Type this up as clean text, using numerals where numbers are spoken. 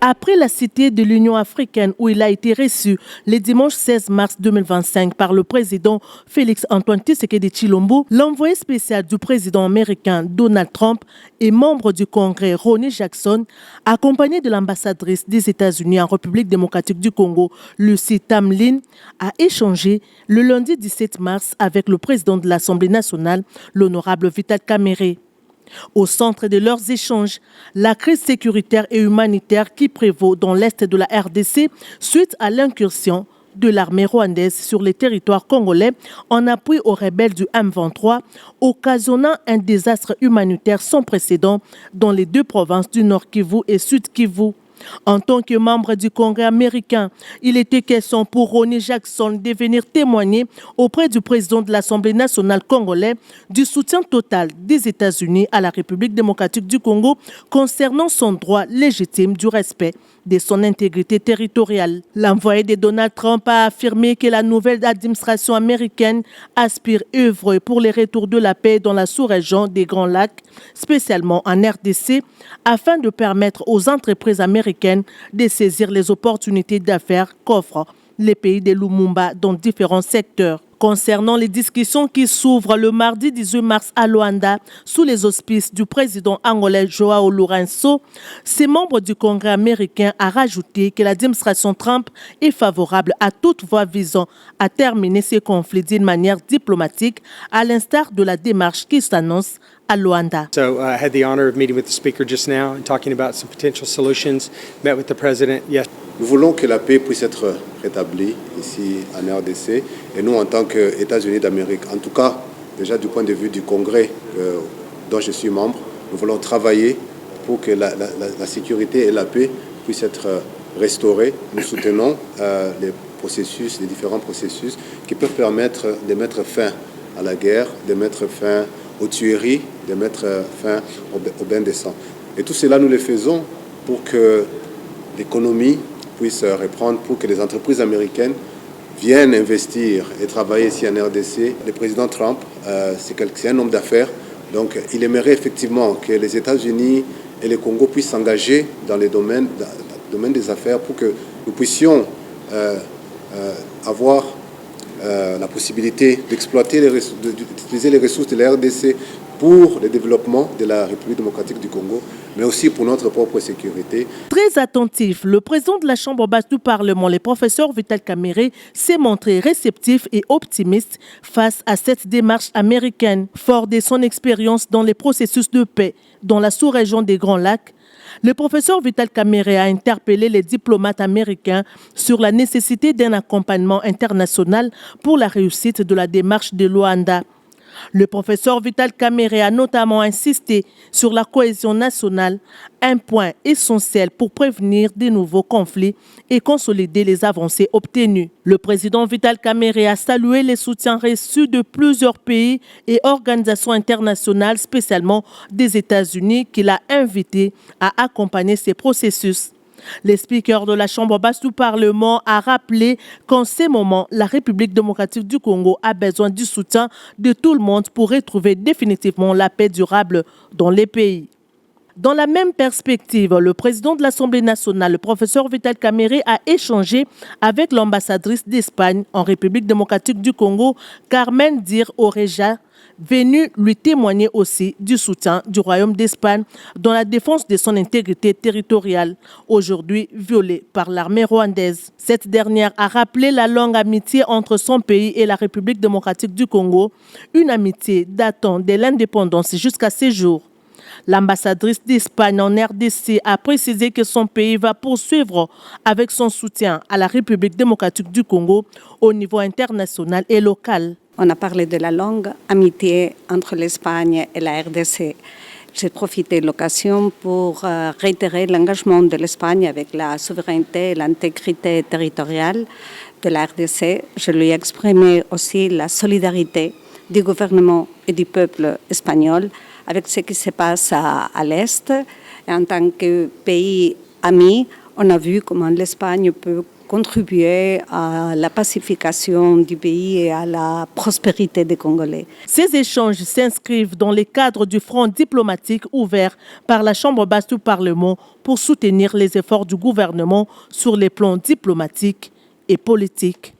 Après la cité de l'Union africaine où il a été reçu le dimanche 16 mars 2025 par le président Félix-Antoine Tshisekedi Tshilombo, l'envoyé spécial du président américain Donald Trump et membre du Congrès Ronny Jackson, accompagné de l'ambassadrice des États-Unis en République démocratique du Congo, Lucie Tamlin, a échangé le lundi 17 mars avec le président de l'Assemblée nationale, l'honorable Vital Kamerhe. Au centre de leurs échanges, la crise sécuritaire et humanitaire qui prévaut dans l'est de la RDC suite à l'incursion de l'armée rwandaise sur les territoires congolais en appui aux rebelles du M23, occasionnant un désastre humanitaire sans précédent dans les deux provinces du Nord Kivu et Sud Kivu. En tant que membre du Congrès américain, il était question pour Ronny Jackson de venir témoigner auprès du président de l'Assemblée nationale congolaise du soutien total des États-Unis à la République démocratique du Congo concernant son droit légitime du respect de son intégrité territoriale. L'envoyé de Donald Trump a affirmé que la nouvelle administration américaine aspire œuvrer pour le retour de la paix dans la sous-région des Grands Lacs, spécialement en RDC, afin de permettre aux entreprises américaines de saisir les opportunités d'affaires qu'offrent les pays de Lumumba dans différents secteurs. Concernant les discussions qui s'ouvrent le mardi 18 mars à Luanda, sous les auspices du président angolais Joao Lourenço, ces membres du Congrès américain a rajouté que l'administration Trump est favorable à toute voie visant à terminer ces conflits d'une manière diplomatique, à l'instar de la démarche qui s'annonce à Luanda. So I had the honor of meeting with the speaker just now and talking about some potential solutions. Met with the president. Yes. Nous voulons que la paix puisse être rétablie ici en RDC et nous en tant qu'États-Unis d'Amérique, en tout cas déjà du point de vue du Congrès dont je suis membre, nous voulons travailler pour que la sécurité et la paix puissent être restaurées. Nous soutenons les différents processus qui peuvent permettre de mettre fin à la guerre, de mettre fin aux tueries, de mettre fin au bain de sang. Et tout cela, nous le faisons pour que l'économie puisse reprendre, pour que les entreprises américaines viennent investir et travailler ici en RDC. Le président Trump, c'est un homme d'affaires, donc il aimerait effectivement que les États-Unis et le Congo puissent s'engager dans le domaine des affaires pour que nous puissions avoir la possibilité d'exploiter d'utiliser les ressources de la RDC pour le développement de la République démocratique du Congo, mais aussi pour notre propre sécurité. Très attentif, le président de la Chambre basse du Parlement, le professeur Vital Kamerhe, s'est montré réceptif et optimiste face à cette démarche américaine. Fort de son expérience dans les processus de paix dans la sous-région des Grands Lacs, le professeur Vital Kamerhe a interpellé les diplomates américains sur la nécessité d'un accompagnement international pour la réussite de la démarche de Luanda. Le professeur Vital Kamerhe a notamment insisté sur la cohésion nationale, un point essentiel pour prévenir de nouveaux conflits et consolider les avancées obtenues. Le président Vital Kamerhe a salué les soutiens reçus de plusieurs pays et organisations internationales, spécialement des États-Unis, qu'il a invités à accompagner ces processus. Le speaker de la Chambre basse du Parlement a rappelé qu'en ces moments, la République démocratique du Congo a besoin du soutien de tout le monde pour retrouver définitivement la paix durable dans les pays. Dans la même perspective, le président de l'Assemblée nationale, le professeur Vital Kamerhe, a échangé avec l'ambassadrice d'Espagne en République démocratique du Congo, Carmen Dir Oreja, venu lui témoigner aussi du soutien du Royaume d'Espagne dans la défense de son intégrité territoriale, aujourd'hui violée par l'armée rwandaise. Cette dernière a rappelé la longue amitié entre son pays et la République démocratique du Congo, une amitié datant de l'indépendance jusqu'à ces jours. L'ambassadrice d'Espagne en RDC a précisé que son pays va poursuivre avec son soutien à la République démocratique du Congo au niveau international et local. On a parlé de la longue amitié entre l'Espagne et la RDC. J'ai profité de l'occasion pour réitérer l'engagement de l'Espagne avec la souveraineté et l'intégrité territoriale de la RDC. Je lui ai exprimé aussi la solidarité du gouvernement et du peuple espagnol avec ce qui se passe à l'Est. Et en tant que pays ami, on a vu comment l'Espagne peut contribuer à la pacification du pays et à la prospérité des Congolais. Ces échanges s'inscrivent dans le cadre du front diplomatique ouvert par la Chambre basse du Parlement pour soutenir les efforts du gouvernement sur les plans diplomatiques et politiques.